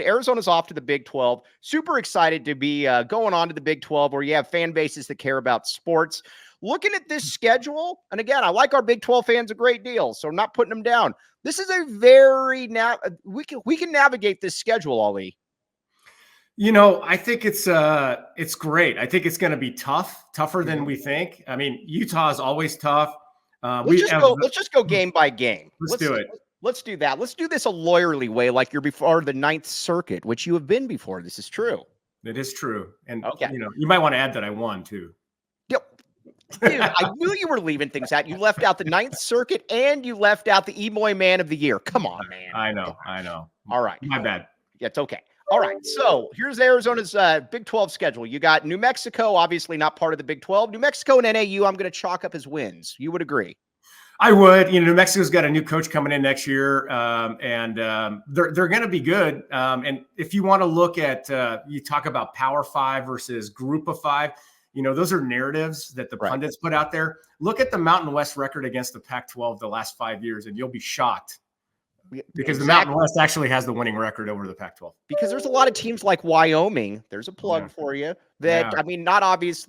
standpoint, Arizona's off to the Big 12. Super excited to be going on to the Big 12 where you have fan bases that care about sports. Looking at this schedule, and again, I like our Big 12 fans a great deal, so I'm not putting them down. This is a very we can navigate this schedule, Ali. I think it's great. I think it's going to be tougher than we think. I mean, Utah is always tough. Let's just go game by game. Let's do it. Let's do that. Let's do this a lawyerly way, like you're before the Ninth Circuit, which you have been before. This is true. It is true. And okay. You might want to add that I won too. Yep. Dude, I knew you were leaving things out. You left out the Ninth Circuit and you left out the Emoy Man of the Year. Come on, man. I know. All right. My bad. Yeah, it's okay. All right, so here's Arizona's Big 12 schedule. You got New Mexico, obviously not part of the Big 12. New Mexico and NAU, I'm going to chalk up as wins. You would agree? I would. New Mexico's got a new coach coming in next year, and they're going to be good. And if you want to look at, you talk about Power 5 versus Group of 5, those are narratives that the pundits put out there. Look at the Mountain West record against the Pac-12 the last 5 years, and you'll be shocked. Because the Mountain West actually has the winning record over the Pac-12. Because there's a lot of teams like Wyoming. There's a plug for you that, I mean, not always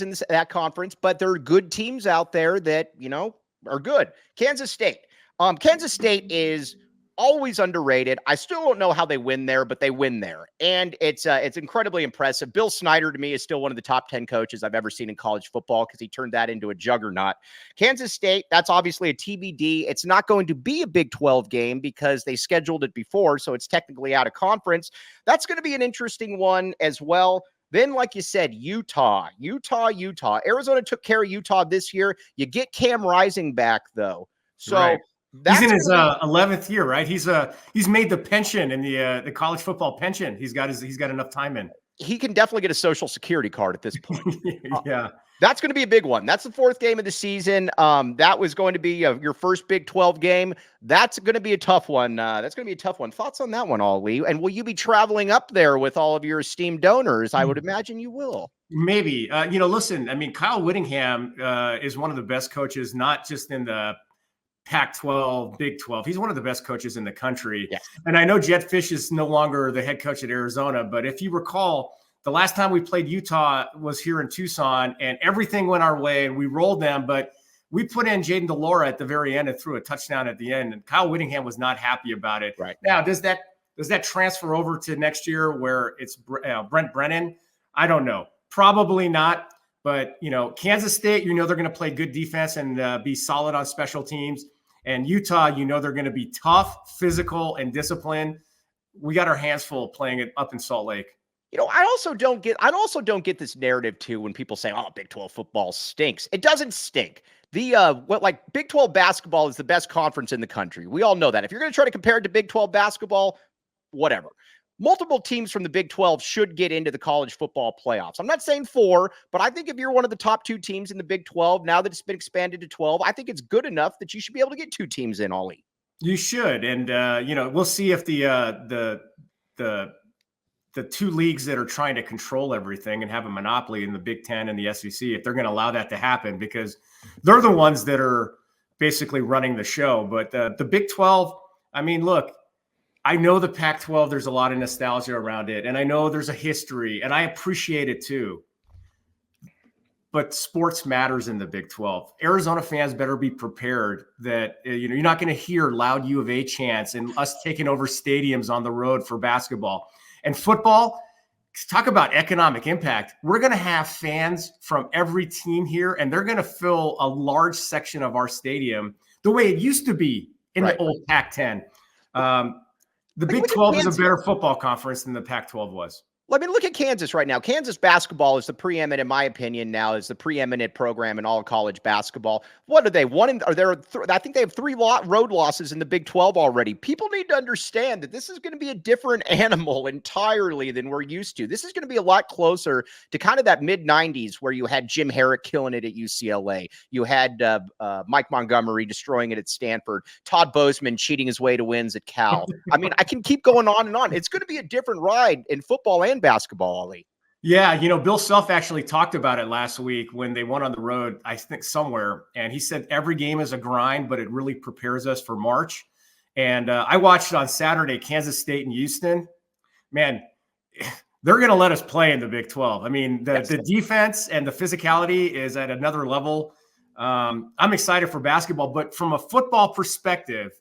in that conference, but there are good teams out there that, are good. Kansas State. Kansas State is always underrated. I still don't know how they win there, but they win there. And it's incredibly impressive. Bill Snyder, to me, is still one of the top 10 coaches I've ever seen in college football because he turned that into a juggernaut. Kansas State, that's obviously a TBD. It's not going to be a Big 12 game because they scheduled it before, so it's technically out of conference. That's going to be an interesting one as well. Then, like you said, Utah. Arizona took care of Utah this year. You get Cam Rising back, though. So he's in his 11th year, right? He's made the pension in the college football pension. He's got enough time in. He can definitely get a Social Security card at this point. Yeah. That's going to be a big one. That's the fourth game of the season. That was going to be your first Big 12 game. That's going to be a tough one. Thoughts on that one, Ali? And will you be traveling up there with all of your esteemed donors? I would imagine you will. Maybe. Listen, I mean, Kyle Whittingham is one of the best coaches, not just in the Pac-12, Big 12. He's one of the best coaches in the country. Yes. And I know Jed Fish is no longer the head coach at Arizona, but if you recall, the last time we played Utah was here in Tucson, and everything went our way, and we rolled them, but we put in Jaden DeLora at the very end and threw a touchdown at the end, and Kyle Whittingham was not happy about it. Right. Now, does that transfer over to next year where it's Brent Brennan? I don't know. Probably not. But, Kansas State, they're going to play good defense and be solid on special teams. And Utah, they're going to be tough, physical, and disciplined. We got our hands full playing it up in Salt Lake. I also don't get this narrative too when people say, "Oh, Big 12 football stinks." It doesn't stink. Big 12 basketball is the best conference in the country. We all know that. If you're going to try to compare it to Big 12 basketball, whatever. Multiple teams from the Big 12 should get into the college football playoffs. I'm not saying 4, but I think if you're one of the top 2 teams in the Big 12, now that it's been expanded to 12, I think it's good enough that you should be able to get 2 teams in, Ollie. You should. And, we'll see if the 2 leagues that are trying to control everything and have a monopoly in the Big 10 and the SEC, if they're going to allow that to happen, because they're the ones that are basically running the show. But the Big 12, I mean, look, I know the Pac-12, there's a lot of nostalgia around it, and I know there's a history, and I appreciate it too. But sports matters in the Big 12. Arizona fans better be prepared that you're not going to hear loud U of A chants and us taking over stadiums on the road for basketball. And football, talk about economic impact. We're going to have fans from every team here, and they're going to fill a large section of our stadium the way it used to be in the old Pac-10. The Big 12 is a better football conference than the Pac-12 was. Well, I mean, look at Kansas right now. Kansas basketball is the preeminent, in my opinion, now is the preeminent program in all college basketball. What are they? I think they have 3 road losses in the Big 12 already. People need to understand that this is going to be a different animal entirely than we're used to. This is going to be a lot closer to kind of that mid-90s where you had Jim Herrick killing it at UCLA. You had Mike Montgomery destroying it at Stanford. Todd Bozeman cheating his way to wins at Cal. I mean, I can keep going on and on. It's going to be a different ride in football and basketball, Ollie. Yeah, Bill Self actually talked about it last week when they went on the road, I think somewhere, and he said every game is a grind, but it really prepares us for March. And I watched on Saturday Kansas State and Houston. man, they're going to let us play in the Big 12. I mean, the defense and the physicality is at another level. I'm excited for basketball, but from a football perspective,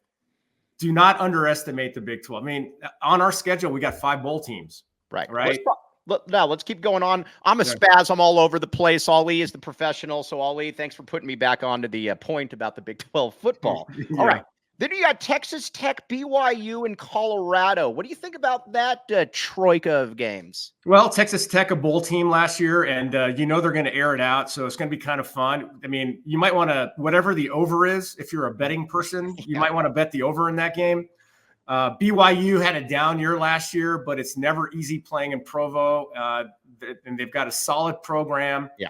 do not underestimate the Big 12. I mean, on our schedule, we got 5 bowl teams. Right. Right. Let's keep going on. I'm a spaz. I'm all over the place. Ali is the professional. So Ali, thanks for putting me back onto the point about the Big 12 football. All right. Then you got Texas Tech, BYU, and Colorado. What do you think about that troika of games? Well, Texas Tech, a bowl team last year, and they're going to air it out, so it's going to be kind of fun. I mean, you might want to, whatever the over is, if you're a betting person, you might want to bet the over in that game. BYU had a down year last year, but it's never easy playing in Provo, and they've got a solid program. Yeah.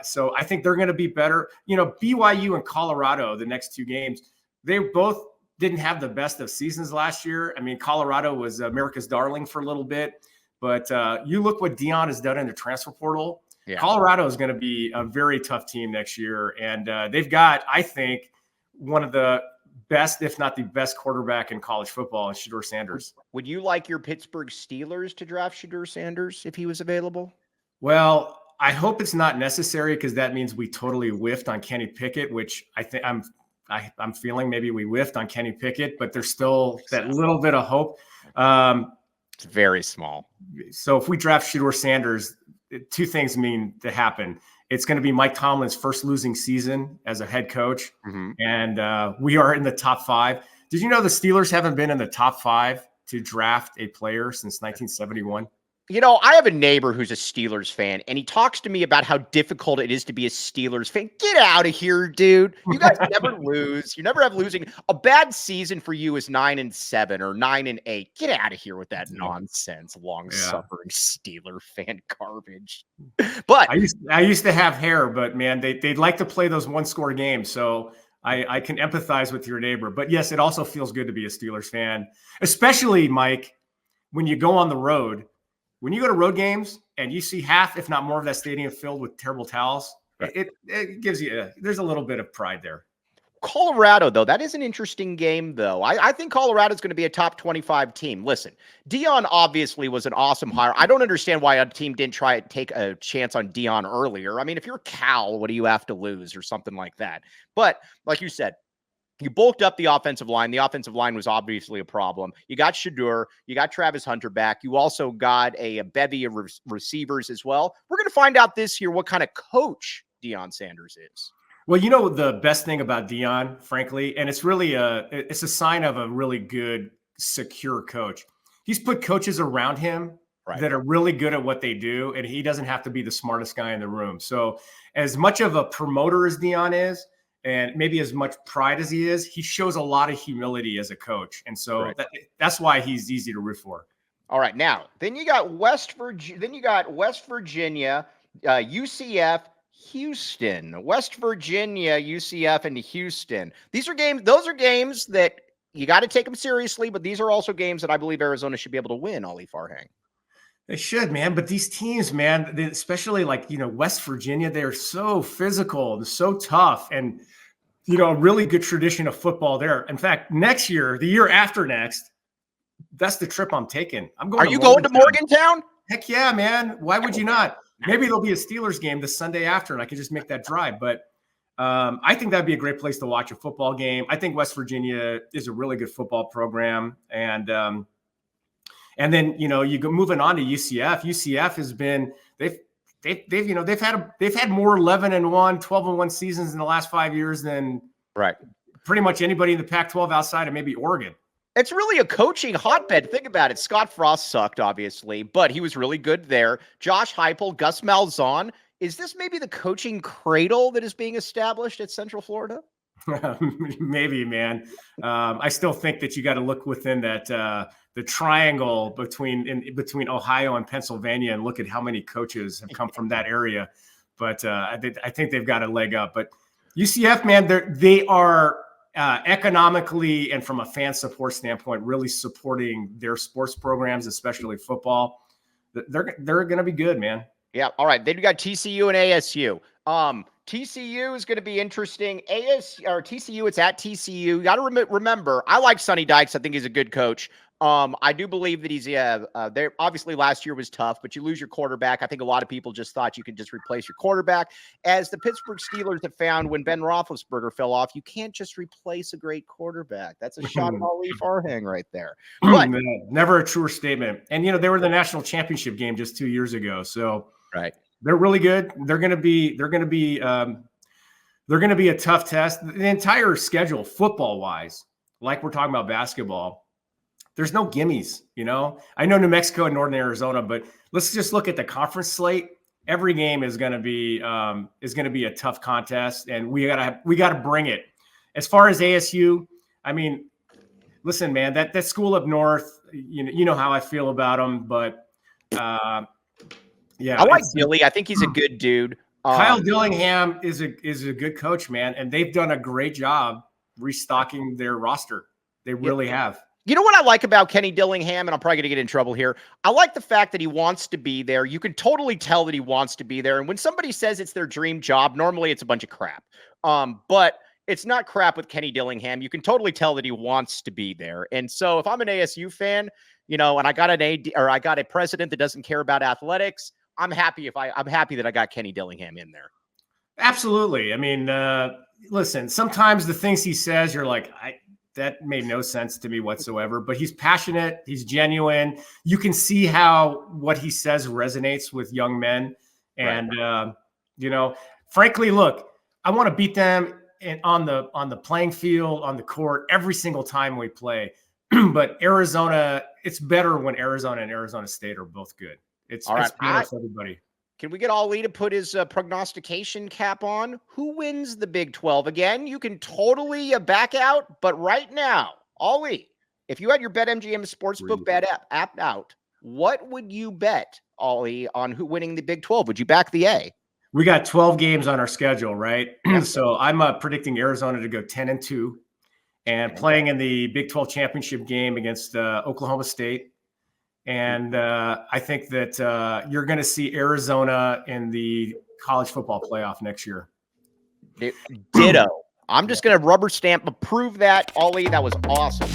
So I think they're going to be better. BYU and Colorado, the next 2 games, they both didn't have the best of seasons last year. I mean, Colorado was America's darling for a little bit, but you look what Dion has done in the transfer portal. Yeah. Colorado is going to be a very tough team next year, and they've got, I think, one of the best, if not the best quarterback in college football, is Shedeur Sanders. Would you like your Pittsburgh Steelers to draft Shedeur Sanders if he was available? Well, I hope it's not necessary, because that means we totally whiffed on Kenny Pickett, which I think I'm feeling maybe we whiffed on Kenny Pickett, but there's still that little bit of hope. It's very small. So if we draft Shedeur Sanders, 2 things mean to happen. It's going to be Mike Tomlin's first losing season as a head coach, and we are in the top 5. Did you know the Steelers haven't been in the top 5 to draft a player since 1971? I have a neighbor who's a Steelers fan, and he talks to me about how difficult it is to be a Steelers fan. Get out of here, dude. You guys never lose. You never have losing. A bad season for you is 9-7 or 9-8. Get out of here with that nonsense, long-suffering Steeler fan garbage. But I used to have hair, but man, they'd like to play those 1-score games. So I can empathize with your neighbor. But yes, it also feels good to be a Steelers fan, especially, Mike, when you go on the road. When you go to road games and you see half, if not more, of that stadium filled with terrible towels, it gives you there's a little bit of pride there. Colorado, though, that is an interesting game, though. I think Colorado's going to be a top 25 team. Listen, Dion obviously was an awesome hire. I don't understand why a team didn't try to take a chance on Dion earlier. I mean, if you're Cal, what do you have to lose or something like that? But like you said, you bulked up the offensive line. The offensive line was obviously a problem. You got Shedeur. You got Travis Hunter back. You also got a bevy of receivers as well. We're going to find out this year what kind of coach Deion Sanders is. Well, the best thing about Dion, frankly, and it's really it's a sign of a really good, secure coach. He's put coaches around him that are really good at what they do, and he doesn't have to be the smartest guy in the room. So as much of a promoter as Dion is, and maybe as much pride as he is, he shows a lot of humility as a coach. And so that's why he's easy to root for. All right. Now, then you got West Virginia, UCF, Houston. West Virginia, UCF, and Houston. Those are games that you got to take them seriously, but these are also games that I believe Arizona should be able to win, Ali Farhang. They should, man. But these teams, man, especially West Virginia, they're so physical and so tough, and a really good tradition of football there. In fact, next year, the year after next, that's the trip I'm taking. Are you going to Morgantown? Heck yeah, man. Why would you not? Maybe there'll be a Steelers game the Sunday after, and I can just make that drive. But I think that'd be a great place to watch a football game. I think West Virginia is a really good football program, and then you go moving on to UCF. UCF has been they've had more 11-1, 12-1 seasons in the last 5 years than pretty much anybody in the Pac-12 outside of maybe Oregon. It's really a coaching hotbed. Think about it. Scott Frost sucked, obviously, but he was really good there. Josh Heupel, Gus Malzahn. Is this maybe the coaching cradle that is being established at Central Florida? Maybe, man. I still think that you got to look within that the triangle between Ohio and Pennsylvania and look at how many coaches have come from that area. But I think they've got a leg up. But UCF, man, they are economically and from a fan support standpoint really supporting their sports programs, especially football. They're going to be good, man. Yeah. All right. Then you got TCU and ASU. TCU is going to be interesting. TCU, it's at TCU. You got to remember, I like Sonny Dykes. I think he's a good coach. I do believe that he's there. Obviously, last year was tough, but you lose your quarterback. I think a lot of people just thought you could just replace your quarterback. As the Pittsburgh Steelers have found when Ben Roethlisberger fell off, you can't just replace a great quarterback. That's a shot at Ali Farhang right there. But never a truer statement. And they were in the national championship game just 2 years ago, so right, they're really good. They're going to be a tough test. The entire schedule, football wise, like we're talking about basketball. There's no gimmies, I know New Mexico and Northern Arizona, but let's just look at the conference slate. Every game is going to be a tough contest, and we gotta bring it. As far as ASU, I mean, listen, man, that school up north, you know how I feel about them, but yeah, I like Dilly. I think he's a good dude. Kyle Dillingham is a good coach, man, and they've done a great job restocking their roster. They really have. You know what I like about Kenny Dillingham, and I'm probably going to get in trouble here. I like the fact that he wants to be there. You can totally tell that he wants to be there. And when somebody says it's their dream job, normally it's a bunch of crap. But it's not crap with Kenny Dillingham. You can totally tell that he wants to be there. And so if I'm an ASU fan, and I got I got a president that doesn't care about athletics, I'm happy that I got Kenny Dillingham in there. Absolutely. I mean, listen, sometimes the things he says, you're like, that made no sense to me whatsoever, but he's passionate. He's genuine. You can see how what he says resonates with young men. And, frankly, look, I want to beat them on the playing field, on the court, every single time we play. But Arizona, it's better when Arizona and Arizona State are both good. It's better for everybody. Can we get Ali to put his prognostication cap on? Who wins the Big 12? Again, you can totally back out, but right now, Ali, if you had your BetMGM Sportsbook bet app out, what would you bet, Ali, on who winning the Big 12? Would you back the A? We got 12 games on our schedule, right? So I'm predicting Arizona to go 10-2 and playing in the Big 12 championship game against Oklahoma State. And I think that you're going to see Arizona in the college football playoff next year. Ditto. I'm just going to rubber stamp approve that. Ali, that was awesome.